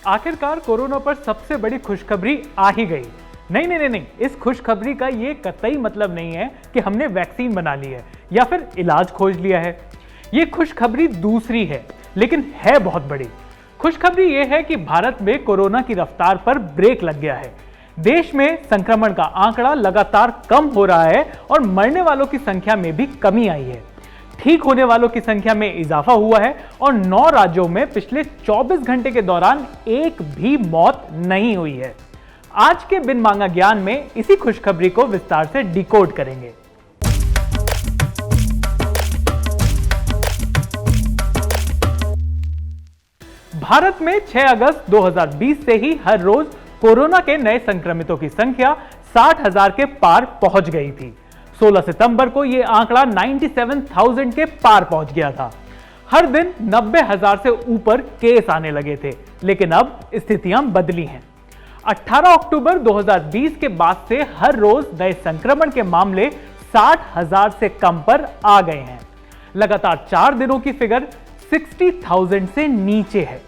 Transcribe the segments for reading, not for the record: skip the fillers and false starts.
आखिरकार कोरोना पर सबसे बड़ी खुशखबरी आ ही गई। नहीं, इस खुशखबरी का ये कतई मतलब नहीं है कि हमने वैक्सीन बना ली है या फिर इलाज खोज लिया है। ये खुशखबरी दूसरी है, लेकिन है बहुत बड़ी। खुशखबरी ये है कि भारत में कोरोना की रफ्तार पर ब्रेक लग गया है। देश में संक्रमण का आंकड़ा लगातार कम हो रहा है और मरने वालों की संख्या में भी कमी आई है। ठीक होने वालों की संख्या में इजाफा हुआ है और 9 राज्यों में पिछले 24 घंटे के दौरान एक भी मौत नहीं हुई है। आज के बिन मांगा ज्ञान में इसी खुशखबरी को विस्तार से डिकोड करेंगे। भारत में 6 अगस्त 2020 से ही हर रोज कोरोना के नए संक्रमितों की संख्या 60,000 के पार पहुंच गई थी। 16 सितंबर को यह आंकड़ा 97,000 के पार पहुंच गया था। हर दिन 90,000 से ऊपर केस आने लगे थे, लेकिन अब स्थितियां बदली हैं। 18 अक्टूबर 2020 के बाद से हर रोज नए संक्रमण के मामले 60,000 से कम पर आ गए हैं। लगातार 4 दिनों की फिगर 60,000 से नीचे है।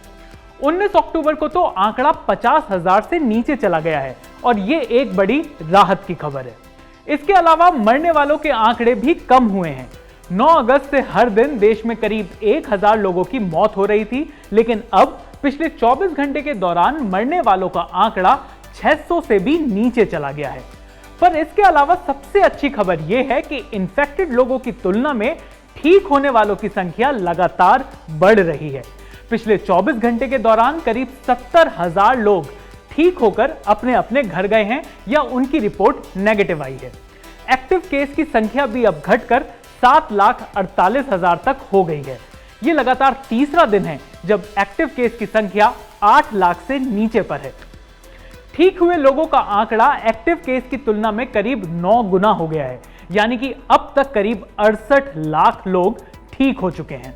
19 अक्टूबर को तो आंकड़ा 50,000 से नीचे चला गया है और यह एक बड़ी राहत की खबर है। इसके अलावा मरने वालों के आंकड़े भी कम हुए हैं। 9 अगस्त से हर दिन देश में करीब 1,000 लोगों की मौत हो रही थी, लेकिन अब पिछले 24 घंटे के दौरान मरने वालों का आंकड़ा 600 से भी नीचे चला गया है। पर इसके अलावा सबसे अच्छी खबर यह है कि इन्फेक्टेड लोगों की तुलना में ठीक होने वालों की संख्या लगातार बढ़ रही है। पिछले 24 घंटे के दौरान करीब 70,000 लोग ठीक होकर अपने अपने घर गए हैं या उनकी रिपोर्ट नेगेटिव आई है। एक्टिव केस की संख्या भी अब घटकर 7,48,000 तक हो गई है। यह लगातार तीसरा दिन है जब एक्टिव केस की संख्या 8 लाख से नीचे पर है। ठीक हुए लोगों का आंकड़ा एक्टिव केस की तुलना में करीब 9 गुना हो गया है, यानी कि अब तक करीब 68 लाख लोग ठीक हो चुके हैं।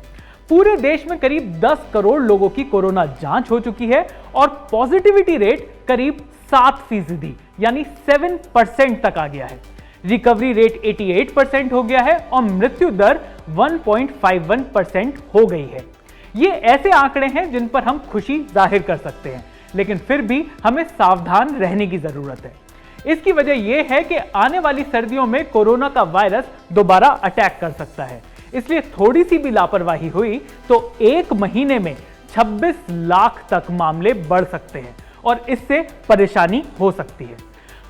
पूरे देश में करीब 10 करोड़ लोगों की कोरोना जांच हो चुकी है और पॉजिटिविटी रेट करीब 7% यानी 7% तक आ गया है। रिकवरी रेट 88% हो गया है और मृत्यु दर 1.51% हो गई है। ये ऐसे आंकड़े हैं जिन पर हम खुशी जाहिर कर सकते हैं, लेकिन फिर भी हमें सावधान रहने की जरूरत है। इसकी वजह यह है कि आने वाली सर्दियों में कोरोना का वायरस दोबारा अटैक कर सकता है। इसलिए थोड़ी सी भी लापरवाही हुई तो 1 महीने में 26 लाख तक मामले बढ़ सकते हैं और इससे परेशानी हो सकती है।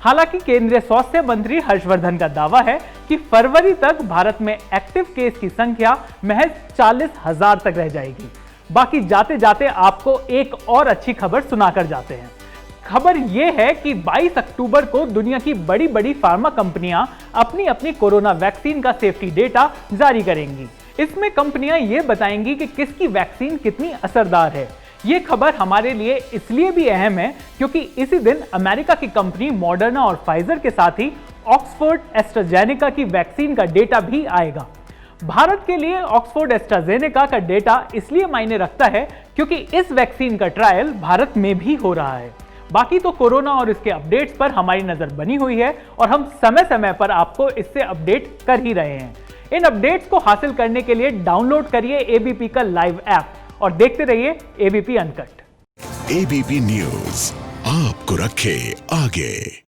हालांकि केंद्रीय स्वास्थ्य मंत्री हर्षवर्धन का दावा है कि फरवरी तक भारत में एक्टिव केस की संख्या महज 40,000 तक रह जाएगी। बाकी जाते जाते आपको एक और अच्छी खबर सुनाकर जाते हैं। खबर यह है कि 22 अक्टूबर को दुनिया की बड़ी बड़ी फार्मा कंपनियां अपनी अपनी कोरोना वैक्सीन का सेफ्टी डेटा जारी करेंगी। इसमें कंपनियां यह बताएंगी कि किसकी वैक्सीन कितनी असरदार है। यह खबर हमारे लिए इसलिए भी अहम है क्योंकि इसी दिन अमेरिका की कंपनी मॉडर्ना और फाइजर के साथ ही ऑक्सफोर्ड एस्ट्राजेनेका की वैक्सीन का डेटा भी आएगा। भारत के लिए ऑक्सफोर्ड एस्ट्राजेनेका का डेटा इसलिए मायने रखता है क्योंकि इस वैक्सीन का ट्रायल भारत में भी हो रहा है। बाकी तो कोरोना और इसके अपडेट्स पर हमारी नजर बनी हुई है और हम समय समय पर आपको इससे अपडेट कर ही रहे हैं। इन अपडेट्स को हासिल करने के लिए डाउनलोड करिए एबीपी का लाइव ऐप और देखते रहिए एबीपी अनकट। एबीपी न्यूज आपको रखे आगे।